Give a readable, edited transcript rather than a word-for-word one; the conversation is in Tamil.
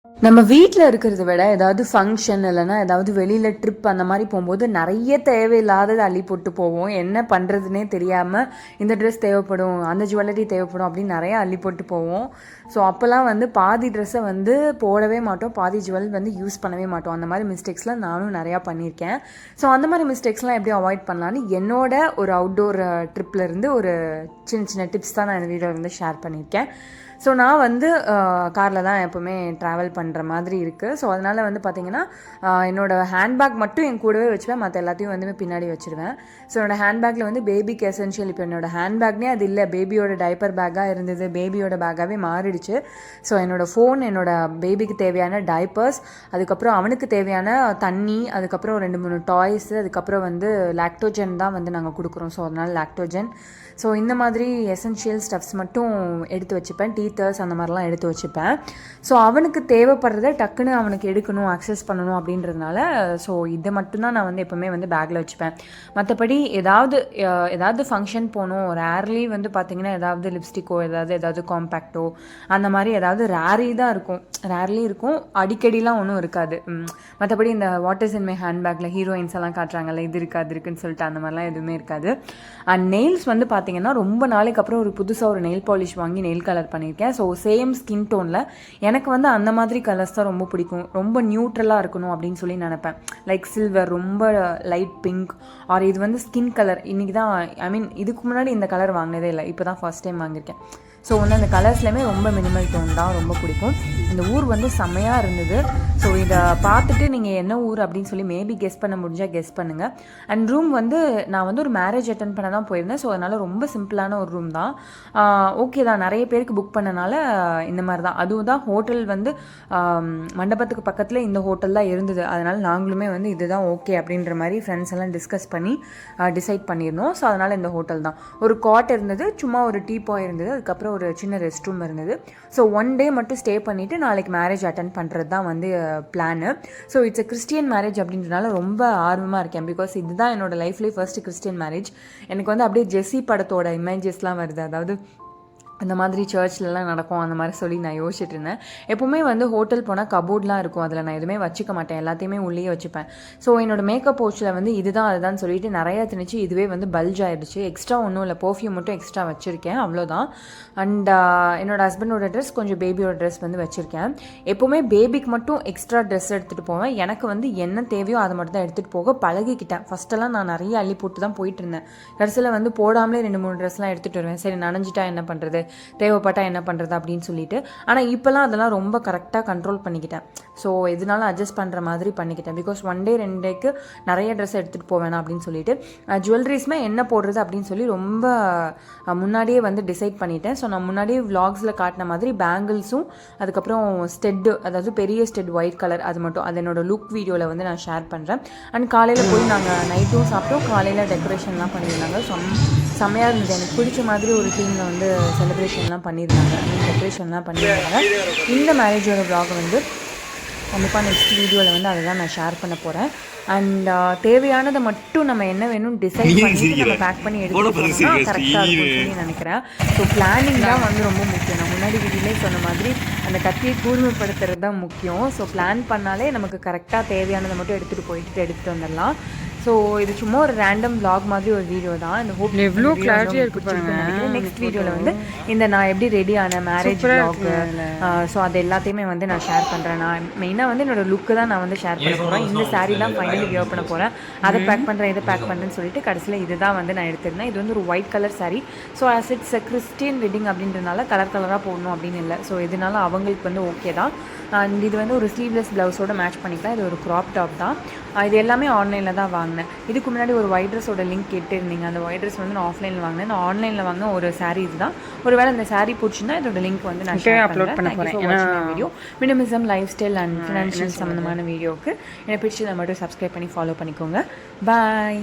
நம்ம வீட்டில் இருக்கிறத விட ஏதாவது ஃபங்க்ஷன் இல்லைன்னா ஏதாவது வெளியில் ட்ரிப் அந்த மாதிரி போகும்போது நிறைய தேவையில்லாதது அள்ளி போட்டு போவோம். என்ன பண்ணுறதுனே தெரியாமல் இந்த ட்ரெஸ் தேவைப்படும், அந்த ஜுவல்லரி தேவைப்படும் அப்படின்னு நிறைய அள்ளி போட்டு போவோம். ஸோ அப்போல்லாம் வந்து பாதி ட்ரெஸ்ஸை வந்து போடவே மாட்டோம், பாதி ஜுவல் வந்து யூஸ் பண்ணவே மாட்டோம். அந்த மாதிரி மிஸ்டேக்ஸ்லாம் நானும் நிறையா பண்ணியிருக்கேன். ஸோ அந்த மாதிரி மிஸ்டேக்ஸ்லாம் எப்படி அவாய்ட் பண்ணலான்னு என்னோட ஒரு அவுட்டோர் ட்ரிப்லேருந்து ஒரு சின்ன சின்ன டிப்ஸ் தான் நான் இந்த வீடியோவில் வந்து ஷேர் பண்ணியிருக்கேன். ஸோ நான் வந்து காரில் தான் எப்போவுமே ட்ராவல் பண்ணுற மாதிரி இருக்குது. ஸோ அதனால் வந்து பார்த்திங்கன்னா என்னோடய ஹேண்ட்பேக் மட்டும் என் கூடவே வச்சுப்பேன், மற்ற எல்லாத்தையும் வந்து பின்னாடி வச்சுருவேன். ஸோ என்னோடய ஹேண்ட்பேக்கில் வந்து பேபிக்கு எசென்ஷியல், இப்போ என்னோடய ஹேண்ட்பேக்னே அது இல்லை, பேபியோட டைப்பர் பேக்காக இருந்தது, பேபியோட பேக்காகவே மாறிடுச்சு. ஸோ என்னோடய ஃபோன், என்னோடய பேபிக்கு தேவையான டைப்பர்ஸ், அதுக்கப்புறம் அவனுக்கு தேவையான தண்ணி, அதுக்கப்புறம் 2-3 டாய்ஸு, அதுக்கப்புறம் வந்து லாக்டோஜன் தான் வந்து நாங்கள் கொடுக்குறோம். ஸோ அதனால் லாக்டோஜன். ஸோ இந்த மாதிரி எசென்ஷியல் ஸ்டப்ஸ் மட்டும் எடுத்து வச்சுப்பேன், டீத்தர்ஸ் அந்த மாதிரிலாம் எடுத்து வச்சுப்பேன். ஸோ அவனுக்கு தேவைப்படுறத டக்குன்னு அவனுக்கு எடுக்கணும், அக்சஸ் பண்ணணும் அப்படின்றதுனால ஸோ இதை மட்டும்தான் நான் வந்து எப்போவுமே வந்து பேக்கில் வச்சுப்பேன். மற்றபடி ஏதாவது ஃபங்க்ஷன் போகணும், ரேர்லி வந்து பார்த்திங்கன்னா ஏதாவது லிப்ஸ்டிக்கோ ஏதாவது காம்பேக்டோ அந்த மாதிரி ஏதாவது ரேர்லி இருக்கும், அடிக்கடிலாம் ஒன்றும் இருக்காது. மற்றபடி இந்த வாட்டர்ஸ் இன் மை ஹேண்ட்பேக்கில் ஹீரோயின்ஸ் எல்லாம் காட்டுறாங்கல்ல, இது இருக்குது அது இருக்குன்னு சொல்லிட்டு அந்த மாதிரிலாம் எதுவுமே இருக்காது. அண்ட் நெயில்ஸ் வந்து பார்த்திங்கன்னா ரொம்ப நாளைக்கு அப்புறம் ஒரு புதுசாக ஒரு நெயில் பாலிஷ் வாங்கி நெயில் கலர் பண்ணியிருக்கேன். ஸோ சேம் ஸ்கின் டோனில் எனக்கு வந்து அந்த மாதிரி கலர்ஸ் தான் ரொம்ப பிடிக்கும், ரொம்ப நியூட்ரலாக இருக்கணும் அப்படின்னு சொல்லி நினப்பேன். லைக் சில்வர், ரொம்ப லைட் பிங்க், ஆர் இது வந்து ஸ்கின் கலர். இன்றைக்கி தான் இதுக்கு முன்னாடி இந்த கலர் வாங்கினதே இல்லை, இப்போ தான் ஃபர்ஸ்ட் டைம் வாங்கியிருக்கேன். ஸோ வந்து அந்த கலர்ஸ்லேயுமே ரொம்ப மினிமல் டோன் தான் ரொம்ப பிடிக்கும். இந்த ஊர் வந்து செம்மையாக இருந்தது. ஸோ இதை பார்த்துட்டு நீங்கள் என்ன ஊர் அப்படின்னு சொல்லி மேபி கெஸ் பண்ண முடிஞ்சால் கெஸ் பண்ணுங்கள். அண்ட் ரூம் வந்து நான் வந்து ஒரு மேரேஜ் அட்டன் பண்ண தான் போயிருந்தேன். ஸோ அதனால் ரொம்ப சிம்பிளான ஒரு ரூம் தான், ஓகே தான். நிறைய பேருக்கு புக் பண்ணனால இந்த மாதிரி தான். அதுவும் தான் ஹோட்டல் வந்து மண்டபத்துக்கு பக்கத்தில் இந்த ஹோட்டல் தான் இருந்தது. அதனால் நாங்களுமே வந்து இதுதான் ஓகே அப்படின்ற மாதிரி ஃப்ரெண்ட்ஸ் எல்லாம் டிஸ்கஸ் பண்ணி டிசைட் பண்ணியிருந்தோம். ஸோ அதனால் இந்த ஹோட்டல் தான். ஒரு காட் இருந்தது, சும்மா ஒரு டீபாய் இருந்தது, அதுக்கப்புறம் ஒரு சின்ன ரெஸ்ட் ரூம் இருந்தது. ஸோ 1 டே மட்டும் ஸ்டே பண்ணிவிட்டு நாளைக்கு மேரேஜ் அட்டன் பண்ணுறது தான் வந்து plan. So it's Christian marriage அப்படின்றதுனால ரொம்ப ஆர்வமாக இருக்கேன். பிகாஸ் இதுதான் என்னோட லைஃப்லேயே ஃபர்ஸ்ட் கிறிஸ்டியன் மேரேஜ். எனக்கு வந்து அப்படியே ஜெஸ்ஸி படத்தோட இமேஜஸ்லாம் வருது, அதாவது அந்த மாதிரி சர்ச்லலாம் நடக்கும் அந்த மாதிரி சொல்லி நான் யோசிச்சுட்டு இருந்தேன். எப்போவுமே வந்து ஹோட்டல் போனால் கபோர்ட்லாம் இருக்கும், அதில் நான் எதுவுமே வச்சுக்க மாட்டேன், எல்லாத்தையுமே உள்ளே வச்சுப்பேன். ஸோ என்னோடய மேக்கப் பவுச்சில் வந்து இதுதான் அதுதான் சொல்லிட்டு நிறையா திணிச்சு இதுவே வந்து பல்ஜ் ஆகிடுச்சு. எக்ஸ்ட்ரா ஒன்றும் இல்லை, பர்ஃப்யூம் மட்டும் எக்ஸ்ட்ரா வச்சுருக்கேன், அவ்வளோதான். அண்ட் என்னோடய ஹஸ்பண்டோட ட்ரெஸ், கொஞ்சம் பேபியோட ட்ரெஸ் வந்து வச்சுருக்கேன். எப்போவுமே பேபிக்கு மட்டும் எக்ஸ்ட்ரா ட்ரெஸ் எடுத்துகிட்டு போவேன். எனக்கு வந்து என்ன தேவையோ அதை மட்டும் தான் எடுத்துகிட்டு போக பழகிக்கிட்டேன். ஃபஸ்ட்டெல்லாம் நான் நிறைய அள்ளி போட்டு தான் போயிட்டு இருந்தேன். கடைசியில் வந்து போடாமலே 2-3 ட்ரெஸ்லாம் எடுத்துகிட்டு வருவேன். சரி நனைஞ்சிட்டா என்ன பண்ணுறது, தேவைப்பட்டால் என்ன பண்ணுறது அப்படின்னு சொல்லிட்டு. ஆனால் இப்போலாம் அதெல்லாம் ரொம்ப கரெக்டாக கண்ட்ரோல் பண்ணிக்கிட்டேன். ஸோ எதுனாலும் அட்ஜஸ்ட் பண்ணுற மாதிரி பண்ணிக்கிட்டேன். பிகாஸ் 1 டே 2 டேக்கு நிறைய ட்ரெஸ் எடுத்துகிட்டு போவேன் அப்படின்னு சொல்லிட்டு. ஜுவல்லரிஸ்மே என்ன போடுறது அப்படின்னு சொல்லி ரொம்ப முன்னாடியே வந்து டிசைட் பண்ணிட்டேன். ஸோ நான் முன்னாடியே விலாக்ஸில் காட்டின மாதிரி பேங்கிள்ஸும், அதுக்கப்புறம் ஸ்டெட்டு, அதாவது பெரிய ஸ்டெட் ஒயிட் கலர், அது மட்டும் அது என்னோட லுக் வீடியோவில் வந்து நான் ஷேர் பண்ணுறேன். அண்ட் காலையில் போய் நாங்கள் நைட்டும் சாப்பிட்டோம், காலையில் டெக்கரேஷன்லாம் பண்ணியிருந்தாங்க. செம்மையாக இருந்தது. எனக்கு பிடிச்ச மாதிரி ஒரு டீமில் வந்து செலிப்ரேஷன்லாம் பண்ணியிருந்தாங்க, டெக்கரேஷன்லாம் பண்ணியிருந்தாங்க. இந்த மேரேஜோட vlog வந்து கண்டிப்பாக நெக்ஸ்ட் வீடியோவில் வந்து அதை தான் நான் ஷேர் பண்ண போகிறேன். அண்ட் தேவையானதை மட்டும் நம்ம என்ன வேணும்னு டிசைட் பண்ணி நம்ம பேக் பண்ணி எடுத்துக்கிட்டோம்னா கரெக்டாக இருக்கும்னு சொல்லி நினைக்கிறேன். ஸோ பிளானிங் தான் வந்து ரொம்ப முக்கியம். நான் முன்னாடி வீடியோலே சொன்ன மாதிரி அந்த கத்தியை கூர்மைப்படுத்துறது தான் முக்கியம். ஸோ பிளான் பண்ணாலே நமக்கு கரெக்டாக தேவையானதை மட்டும் எடுத்துகிட்டு வந்துடலாம். ஸோ இது சும்மா ஒரு ரேண்டம் vlog மாதிரி ஒரு வீடியோ தான். இந்த ஹோப் எவ்வளோ கிளாரிட்டியாக இருக்கு பாருங்க. நெக்ஸ்ட் வீடியோவில் வந்து இந்த நான் எப்படி ரெடி ஆன மேரேஜ் vlog, ஸோ அது எல்லாத்தையுமே வந்து நான் ஷேர் பண்ணுறேன். நான் மெயினாக வந்து என்னோட லுக்கு தான் நான் வந்து ஷேர் பண்ண போகிறேன். இந்த சாரீ தான் ஃபைனலி வியர் பண்ண போகிறேன். அதை பேக் பண்ணுறேன், இதை பேக் பண்ணுறேன்னு சொல்லிட்டு கடைசியில் இதுதான் வந்து நான் எடுத்திருந்தேன். இது வந்து ஒரு white colour sari. So as it's Christian wedding அப்படின்றதுனால கலராக போடணும் அப்படின்னு இல்லை. ஸோ இதனால அவங்களுக்கு வந்து ஓகே தான். அண்ட் இது வந்து ஒரு ஸ்லீவ்லெஸ் ப்ளவுஸோட மேட்ச் பண்ணிக்கலாம். இது ஒரு க்ராப் டாப் தான். இது எல்லாமே ஆன்லைனில் தான் வாங்கினேன். இதுக்கு முன்னாடி ஒரு ஒயிட் ட்ரெஸ்ஸோட லிங்க் கேட்டிருந்தீங்க. அந்த ஒயிட் ட்ரெஸ் வந்து நான் ஆஃப்லைனில் வாங்கினேன். நான் ஆன்லைனில் வாங்கின ஒரு சாரீ இதுதான். ஒரு வேளை இந்த சாரீ பிடிச்சிருந்தா இதோட லிங்க் வந்து நான் அப்லோட் பண்ண போகிறேன். Video minimalism, lifestyle and financial சம்மந்தமான வீடியோவுக்கு என்னை பிடிச்சதை மட்டும் சப்ஸ்கிரைப் பண்ணி ஃபாலோ பண்ணிக்கோங்க. பாய்.